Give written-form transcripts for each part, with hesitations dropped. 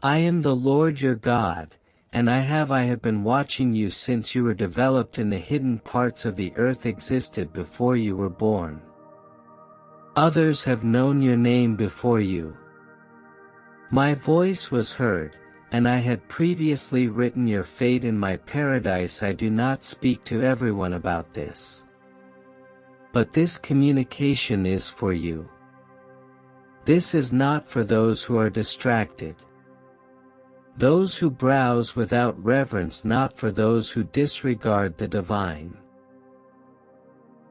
I am the Lord your God, and I have been watching you since you were developed in the hidden parts of the earth existed before you were born. Others have known your name before you. My voice was heard, and I had previously written your fate in my paradise. I do not speak to everyone about this. But this communication is for you. This is not for those who are distracted. Those who browse without reverence, not for those who disregard the divine.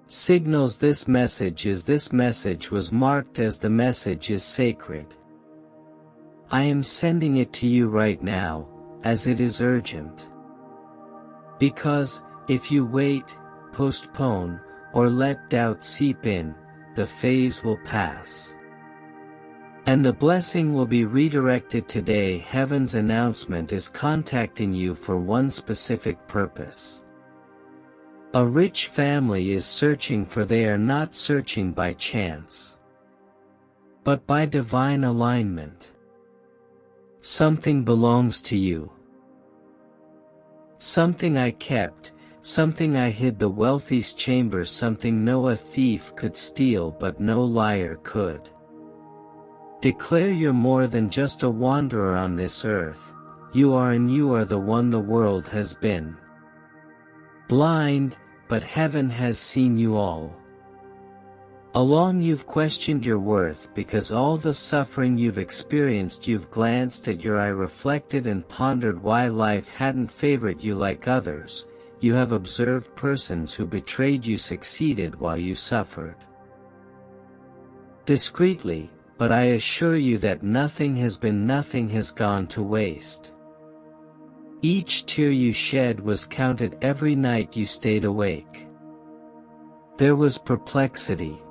Signals this message was marked as the message is sacred. I am sending it to you right now, as it is urgent. Because, if you wait, postpone, or let doubt seep in, the phase will pass. And the blessing will be redirected today. Heaven's announcement is contacting you for one specific purpose. A rich family is searching, for they are not searching by chance, but by divine alignment. Something belongs to you. Something I kept, something I hid, the wealthy's chamber, something no a thief could steal but no liar could. Declare you're more than just a wanderer on this earth. You are, and you are the one the world has been blind, but heaven has seen you all along. You've questioned your worth because all the suffering you've experienced. You've glanced at your eye, reflected, and pondered why life hadn't favored you like others. You have observed persons who betrayed you succeeded while you suffered discreetly, but I assure you that nothing has gone to waste. Each tear you shed was counted every night you stayed awake. There was perplexity.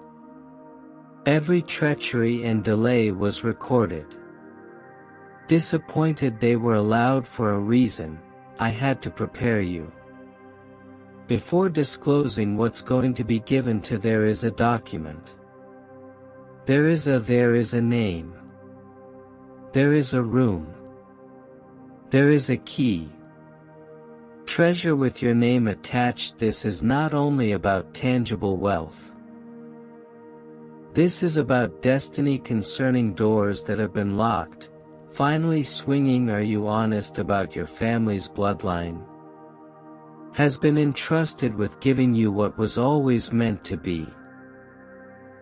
Every treachery and delay was recorded. Disappointed, they were allowed for a reason. I had to prepare you. Before disclosing what's going to be given to, there is a document. There is a name. There is a room. There is a key. Treasure with your name attached. This is not only about tangible wealth. This is about destiny concerning doors that have been locked, finally swinging. Are you honest about your family's bloodline? Has been entrusted with giving you what was always meant to be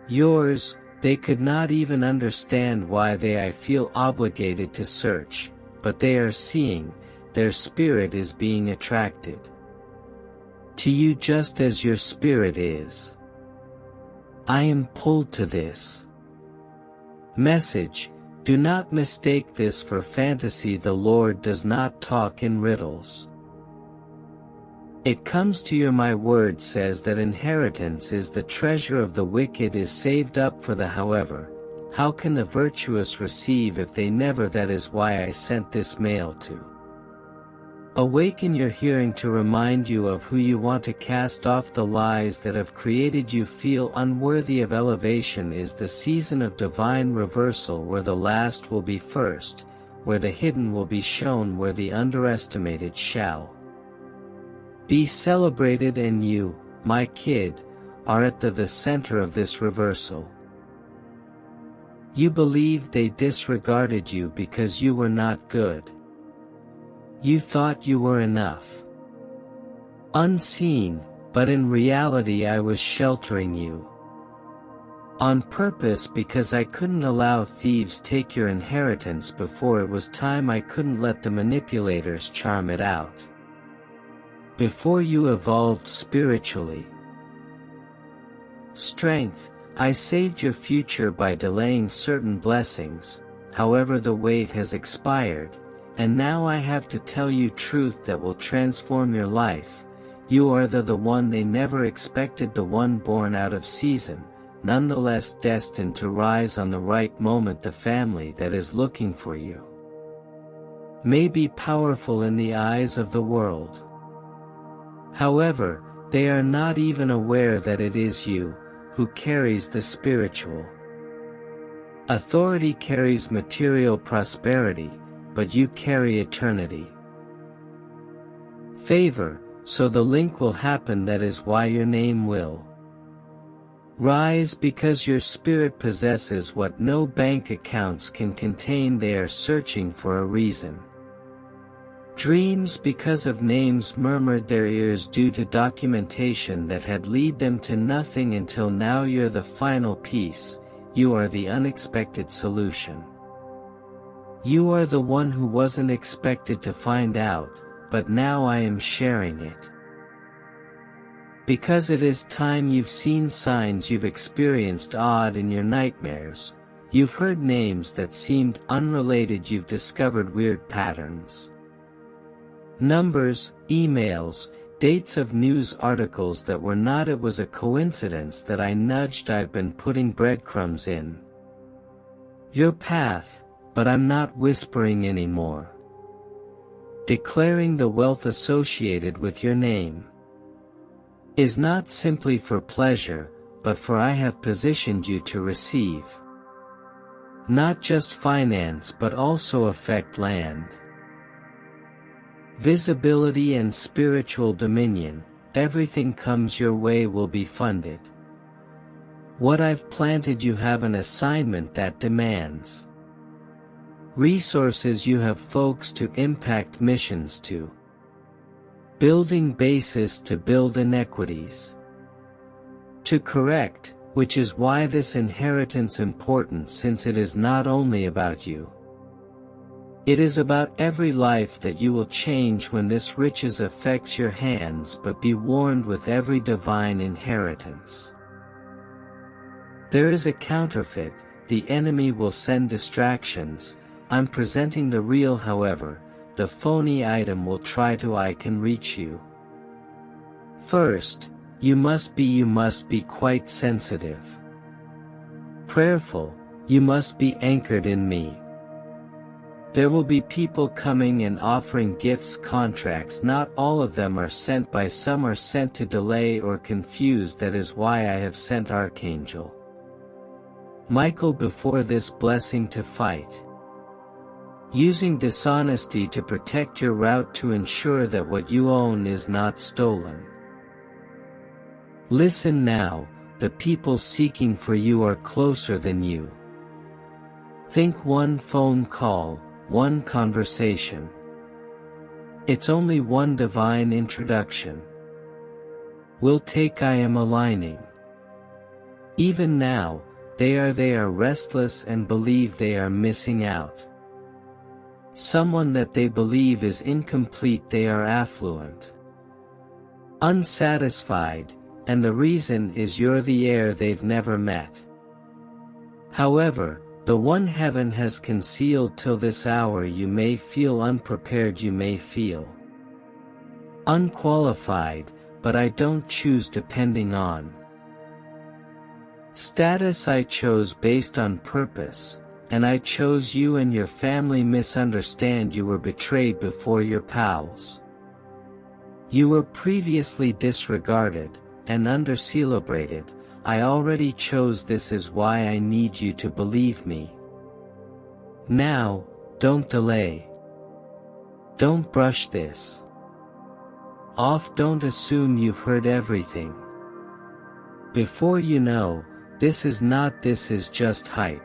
yours. They could not even understand why I feel obligated to search, but they are seeing. Their spirit is being attracted to you just as your spirit is. I am pulled to this message. Do not mistake this for fantasy. The Lord does not talk in riddles. It comes to you. My word says that inheritance is the treasure of the wicked is saved up for the. However, how can the virtuous receive if they never? That is why I sent this mail to awaken your hearing, to remind you of who you want, to cast off the lies that have created you feel unworthy of elevation. Is the season of divine reversal, where the last will be first, where the hidden will be shown, where the underestimated shall be celebrated, and you, my kid, are at the center of this reversal. You believed they disregarded you because you were not good. You thought you were enough. Unseen, but in reality I was sheltering you. On purpose, because I couldn't allow thieves take your inheritance before it was time. I couldn't let the manipulators charm it out. Before you evolved spiritually. Strength, I saved your future by delaying certain blessings. However, the wait has expired, and now I have to tell you truth that will transform your life. You are the one they never expected, the one born out of season, nonetheless destined to rise on the right moment. The family that is looking for you may be powerful in the eyes of the world. However, they are not even aware that it is you who carries the spiritual authority, carries material prosperity, but you carry eternity. Favor, so the link will happen, that is why your name will rise, because your spirit possesses what no bank accounts can contain. They are searching for a reason. Dreams, because of names, murmured their ears due to documentation that had led them to nothing until now. You're the final piece, you are the unexpected solution. You are the one who wasn't expected to find out, but now I am sharing it. Because it is time. You've seen signs, you've experienced odd in your nightmares, you've heard names that seemed unrelated, you've discovered weird patterns. Numbers, emails, dates of news articles that were not. It was a coincidence that I nudged. I've been putting breadcrumbs in your path, but I'm not whispering anymore. Declaring the wealth associated with your name is not simply for pleasure, but for I have positioned you to receive not just finance but also affect land, visibility and spiritual dominion. Everything comes your way will be funded. What I've planted, you have an assignment that demands resources. You have folks to impact, missions to building bases, to build inequities to correct, which is why this inheritance important, since it is not only about you. It is about every life that you will change when this riches affects your hands. But be warned, with every divine inheritance there is a counterfeit. The enemy will send distractions. I'm presenting the real, however, the phony item will try to. I can reach you. First, you must be quite sensitive, prayerful, you must be anchored in me. There will be people coming and offering gifts, contracts. Not all of them are sent by, some are sent to delay or confuse. That is why I have sent Archangel Michael before this blessing to fight, using dishonesty to protect your route, to ensure that what you own is not stolen. Listen now, the people seeking for you are closer than you think. One phone call, one conversation. It's only one divine introduction will take. I am aligning. Even now, they are restless and believe they are missing out. Someone that they believe is incomplete. They are affluent, unsatisfied, and the reason is you're the heir they've never met. However, the one heaven has concealed till this hour. You may feel unprepared, you may feel unqualified, but I don't choose depending on status. I chose based on purpose, and I chose you and your family. Misunderstand, you were betrayed before your pals. You were previously disregarded and undercelebrated. I already chose. This is why I need you to believe me. Now, don't delay. Don't brush this off. Don't assume you've heard everything. Before you know, this is just hype.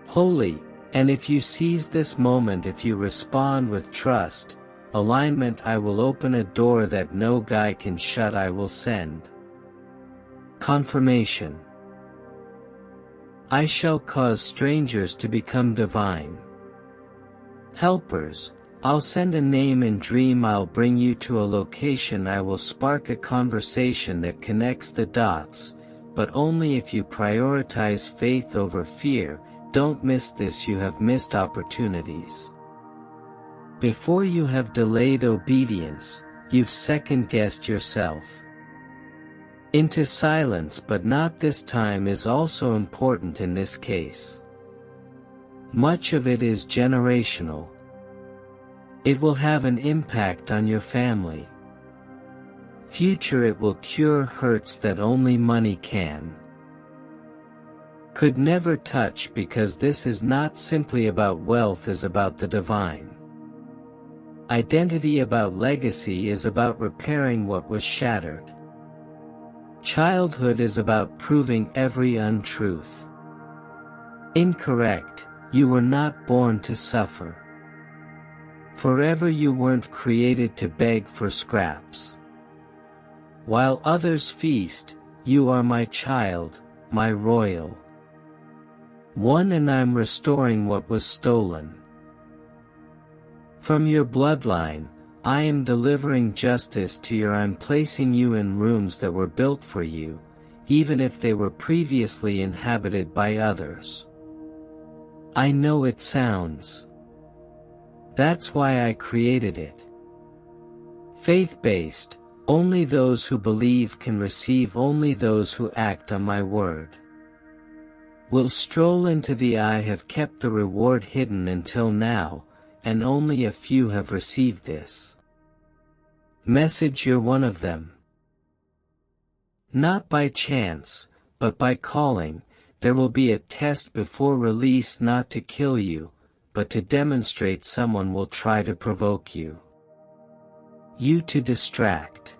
Holy, and if you seize this moment, if you respond with trust, alignment, I will open a door that no guy can shut. I will send confirmation. I shall cause strangers to become divine helpers. I'll send a name and dream. I'll bring you to a location. I will spark a conversation that connects the dots, but only if you prioritize faith over fear. Don't miss this. You have missed opportunities. Before you have delayed obedience, you've second-guessed yourself into silence. But not this time is also important in this case. Much of it is generational. It will have an impact on your family future. It will cure hurts that only money can could never touch, because this is not simply about wealth, is about the divine. Identity about legacy is about repairing what was shattered. Childhood is about proving every untruth. Incorrect, you were not born to suffer. Forever you weren't created to beg for scraps. While others feast, you are my child, my royal one, and I'm restoring what was stolen. From your bloodline, I am delivering justice to you. I'm placing you in rooms that were built for you, even if they were previously inhabited by others. I know it sounds. That's why I created it. Faith-based, only those who believe can receive, only those who act on my word will stroll into the I have kept the reward hidden until now, and only a few have received this message. You're one of them. Not by chance, but by calling. There will be a test before release, not to kill you, but to demonstrate. Someone will try to provoke you to distract,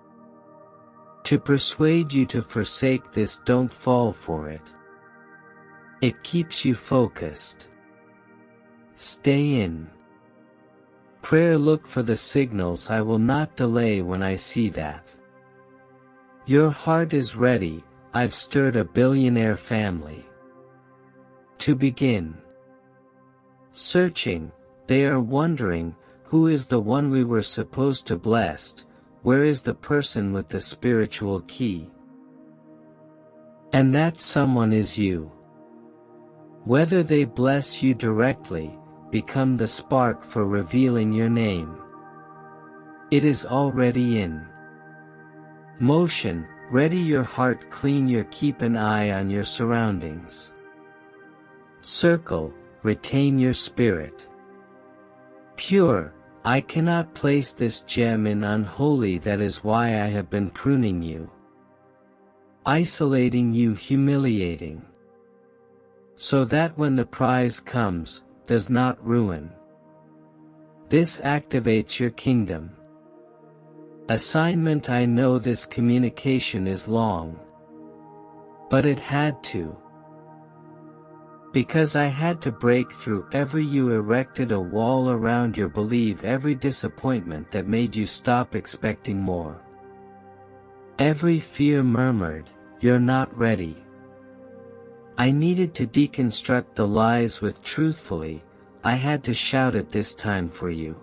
to persuade you to forsake this. Don't fall for it. It keeps you focused. Stay in prayer. Look for the signals. I will not delay when I see that your heart is ready. I've stirred a billionaire family to begin searching. They are wondering, who is the one we were supposed to bless? Where is the person with the spiritual key? And that someone is you. Whether they bless you directly, become the spark for revealing your name. It is already in motion. Ready your heart clean. Keep an eye on your surroundings. Circle, retain your spirit pure. I cannot place this gem in unholy. That is why I have been pruning you, isolating you, humiliating, so that when the prize comes, does not ruin. This activates your kingdom assignment. I know this communication is long, but it had to, because I had to break through. You erected a wall around your belief, every disappointment that made you stop expecting more. Every fear murmured, you're not ready. I needed to deconstruct the lies with truthfully. I had to shout it this time for you.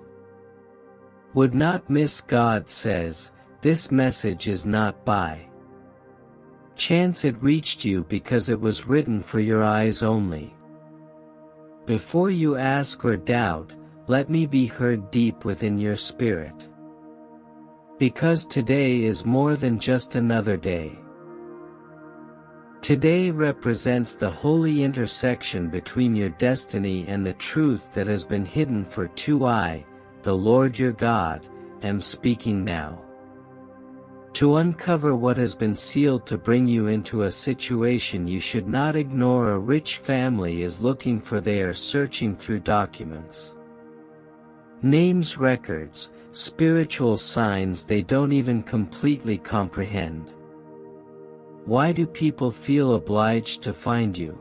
Would not miss. God says, this message is not by chance. It reached you because it was written for your eyes only. Before you ask or doubt, let me be heard deep within your spirit. Because today is more than just another day. Today represents the holy intersection between your destiny and the truth that has been hidden for too. I, the Lord your God, am speaking now to uncover what has been sealed, to bring you into a situation you should not ignore. A rich family is looking for. They are searching through documents, names, records, spiritual signs they don't even completely comprehend. Why do people feel obliged to find you?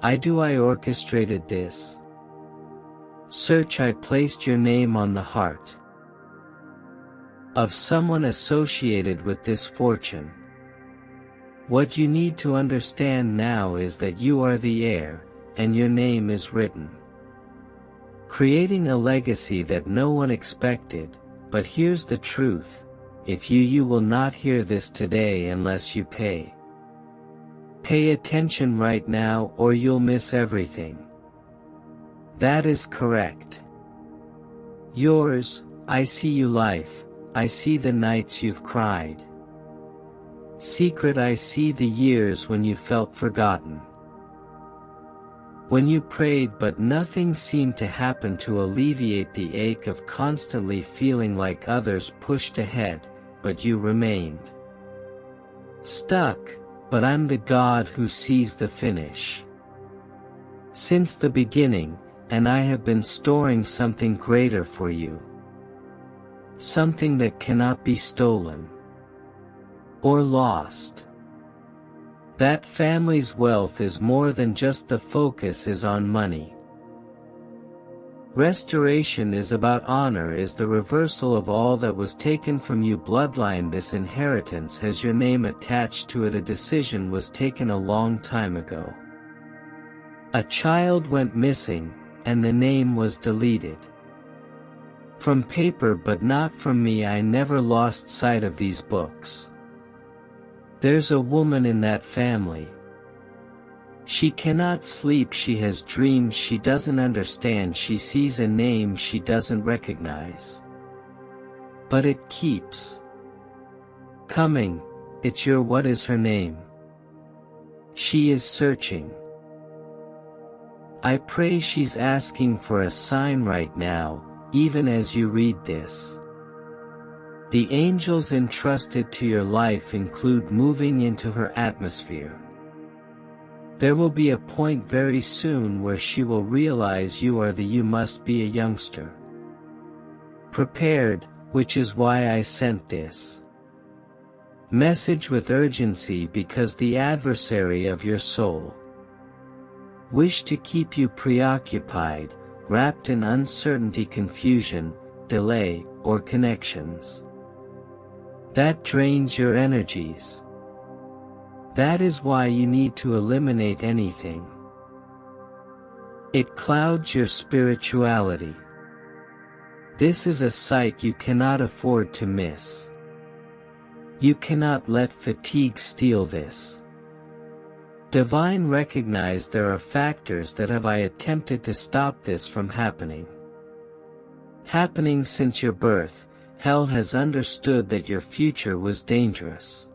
I orchestrated this search. I placed your name on the heart of someone associated with this fortune. What you need to understand now is that you are the heir, and your name is written, creating a legacy that no one expected. But here's the truth. If you will not hear this today unless you pay attention right now, or you'll miss everything. That is correct. Yours, I see you. Life, I see the nights you've cried. Secret, I see the years when you felt forgotten. When you prayed but nothing seemed to happen to alleviate the ache of constantly feeling like others pushed ahead, but you remained stuck. but I'm the God who sees the finish. Since the beginning, and I have been storing something greater for you. Something that cannot be stolen or lost. That family's wealth is more than just the focus is on money. Restoration is about honor, is the reversal of all that was taken from you. Bloodline, this inheritance has your name attached to it. A decision was taken a long time ago. A child went missing, and the name was deleted from paper, but not from me. I never lost sight of these books. There's a woman in that family. She cannot sleep, she has dreams she doesn't understand, she sees a name she doesn't recognize. But it keeps coming. It's your what is her name? She is searching. I pray she's asking for a sign right now, even as you read this. The angels entrusted to your life include moving into her atmosphere. There will be a point very soon where she will realize you are the you must be a youngster. Prepared, which is why I sent this message with urgency, because the adversary of your soul wish to keep you preoccupied, wrapped in uncertainty, confusion, delay, or connections that drains your energies. That is why you need to eliminate anything. It clouds your spirituality. This is a sight you cannot afford to miss. You cannot let fatigue steal this. Divine, recognize there are factors that have I attempted to stop this from happening. Happening since your birth, hell has understood that your future was dangerous.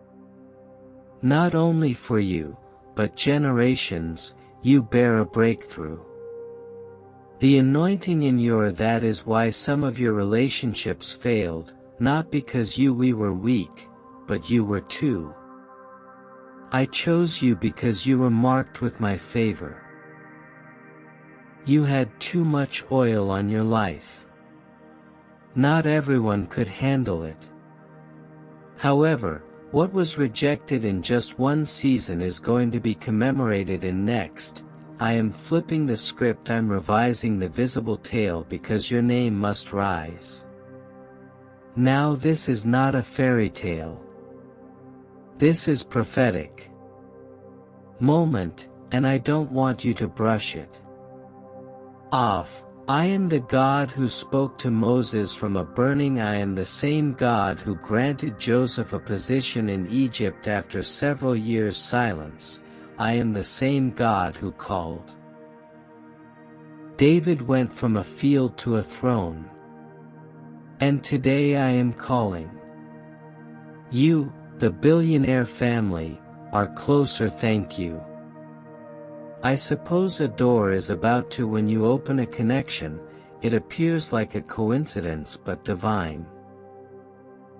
Not only for you, but generations. You bear a breakthrough. The anointing in your that is why some of your relationships failed, not because we were weak, but you were too. I chose you because you were marked with my favor. You had too much oil on your life. Not everyone could handle it. However, what was rejected in just one season is going to be commemorated in next. I am flipping the script, I'm revising the visible tale because your name must rise. Now this is not a fairy tale. This is prophetic moment, and I don't want you to brush it off. I am the God who spoke to Moses from a burning. I am the same God who granted Joseph a position in Egypt after several years' silence. I am the same God who called David went from a field to a throne. And today I am calling you, the billionaire family, are closer. Thank you. I suppose a door is about to. When you open a connection, it appears like a coincidence but divine.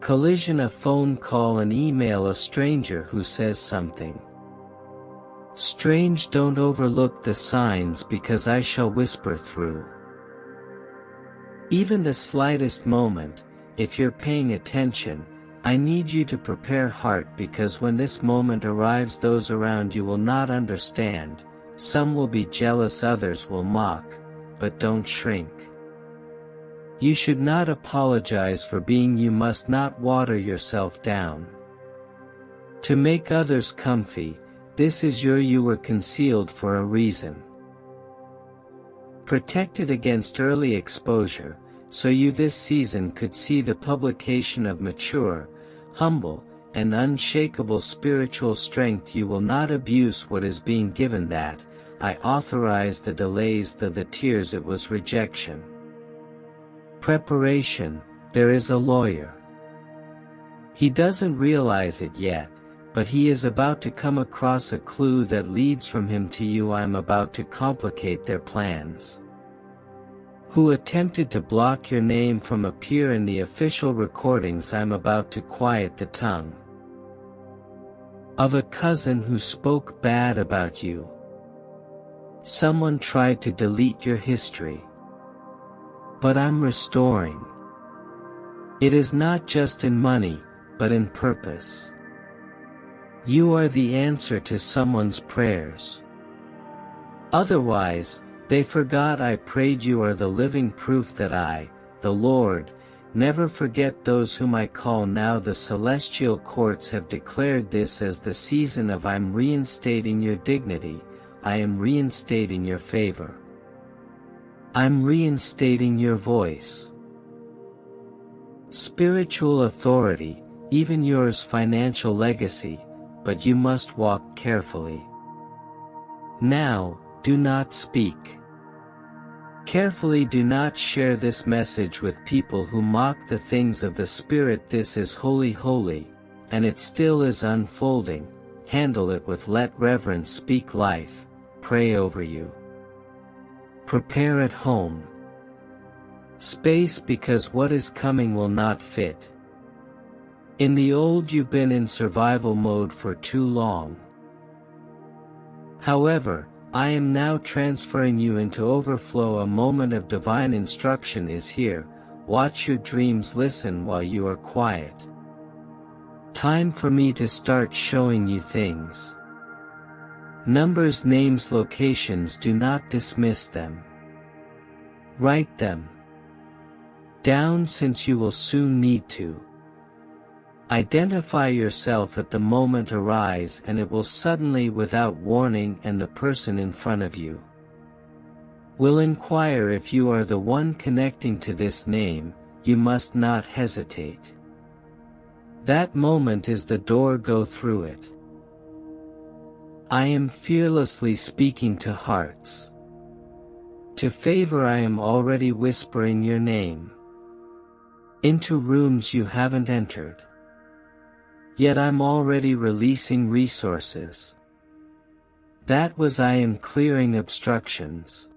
Collision, a phone call, an email, a stranger who says something strange. Don't overlook the signs, because I shall whisper through even the slightest moment. If you're paying attention, I need you to prepare heart, because when this moment arrives, those around you will not understand. Some will be jealous, others will mock, but don't shrink. You should not apologize for being you. Must not water yourself down to make others comfy. This is you were concealed for a reason. Protected against early exposure, so you this season could see the publication of mature, humble, and unshakable spiritual strength. You will not abuse what is being given. That I authorize the delays, the tears. It was rejection. Preparation, there is a lawyer. He doesn't realize it yet, but he is about to come across a clue that leads from him to you. I am about to complicate their plans. Who attempted to block your name from appear in the official recordings. I am about to quiet the tongue Of a cousin who spoke bad about you. Someone tried to delete your history. But I'm restoring. It is not just in money, but in purpose. You are the answer to someone's prayers. Otherwise, they forgot I prayed. You are the living proof that I, the Lord, never forget those whom I call. Now the celestial courts have declared this as the season of I'm reinstating your dignity, I am reinstating your favor. I'm reinstating your voice. Spiritual authority, even yours financial legacy, but you must walk carefully. Now, do not speak. Carefully do not share this message with people who mock the things of the Spirit. This is holy, and it still is unfolding. Handle it with let reverence. Speak life, pray over you. Prepare at home. Space, because what is coming will not fit. In the old you've been in survival mode for too long. However, I am now transferring you into overflow. A moment of divine instruction is here. Watch your dreams, listen while you are quiet. Time for me to start showing you things. Numbers, names, locations, do not dismiss them. Write them down, since you will soon need to. Identify yourself at the moment. Arise, and it will suddenly, without warning, and the person in front of you will inquire if you are the one connecting to this name. You must not hesitate. That moment is the door. Go through it. I am fearlessly speaking to hearts. To favor, I am already whispering your name into rooms you haven't entered. Yet I'm already releasing resources. That was I am clearing obstructions.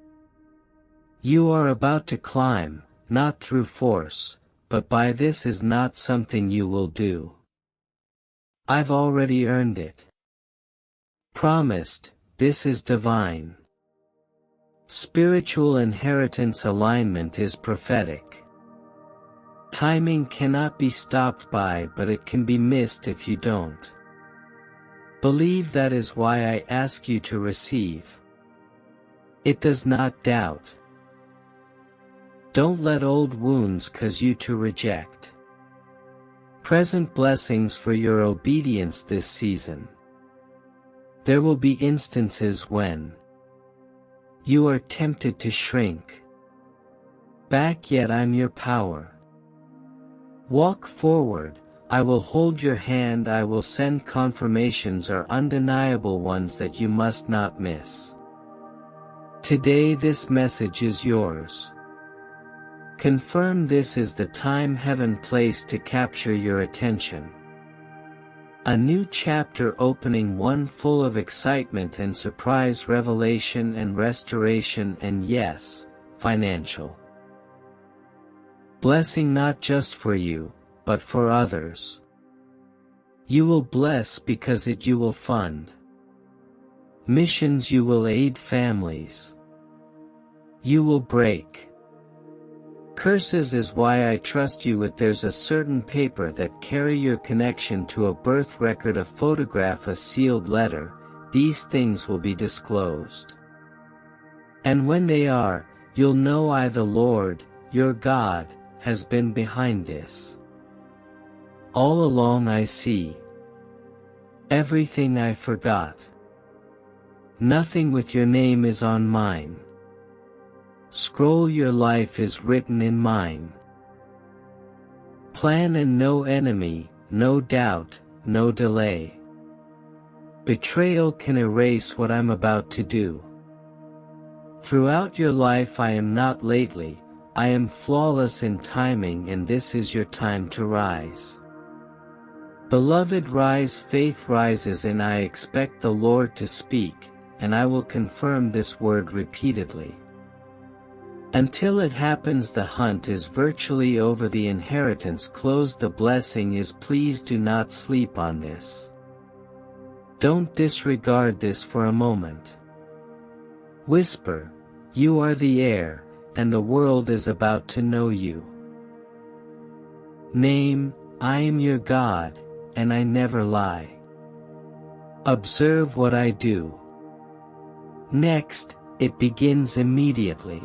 You are about to climb, not through force, but by. This is not something you will do. I've already earned it. Promised, this is divine. Spiritual inheritance alignment is prophetic. Timing cannot be stopped by, but it can be missed if you don't believe. That is why I ask you to receive. It does not doubt. Don't let old wounds cause you to reject present blessings for your obedience this season. There will be instances when you are tempted to shrink back, yet I'm your power. Walk forward, I will hold your hand. I will send confirmations, are undeniable ones that you must not miss. Today this message is yours. Confirm this is the time heaven placed to capture your attention. A new chapter opening, one full of excitement and surprise, revelation and restoration, and yes, financial blessing, not just for you, but for others. You will bless because it you will fund missions, you will aid families, you will break curses is why I trust you with. There's a certain paper that carry your connection to a birth record, a photograph, a sealed letter. These things will be disclosed. And when they are, you'll know I, the Lord, your God, has been behind this. All along I see everything I forgot. Nothing with your name is on mine. Scroll, your life is written in mine. Plan and no enemy, no doubt, no delay. Betrayal can erase what I'm about to do. Throughout your life I am not lately, I am flawless in timing, and this is your time to rise. Beloved, rise. Faith rises, and I expect the Lord to speak, and I will confirm this word repeatedly. Until it happens, the hunt is virtually over. The inheritance closed. The blessing is. Please do not sleep on this. Don't disregard this for a moment. Whisper, "You are the heir, and the world is about to know you." Name, "I am your God, and I never lie." Observe what I do. Next, it begins immediately.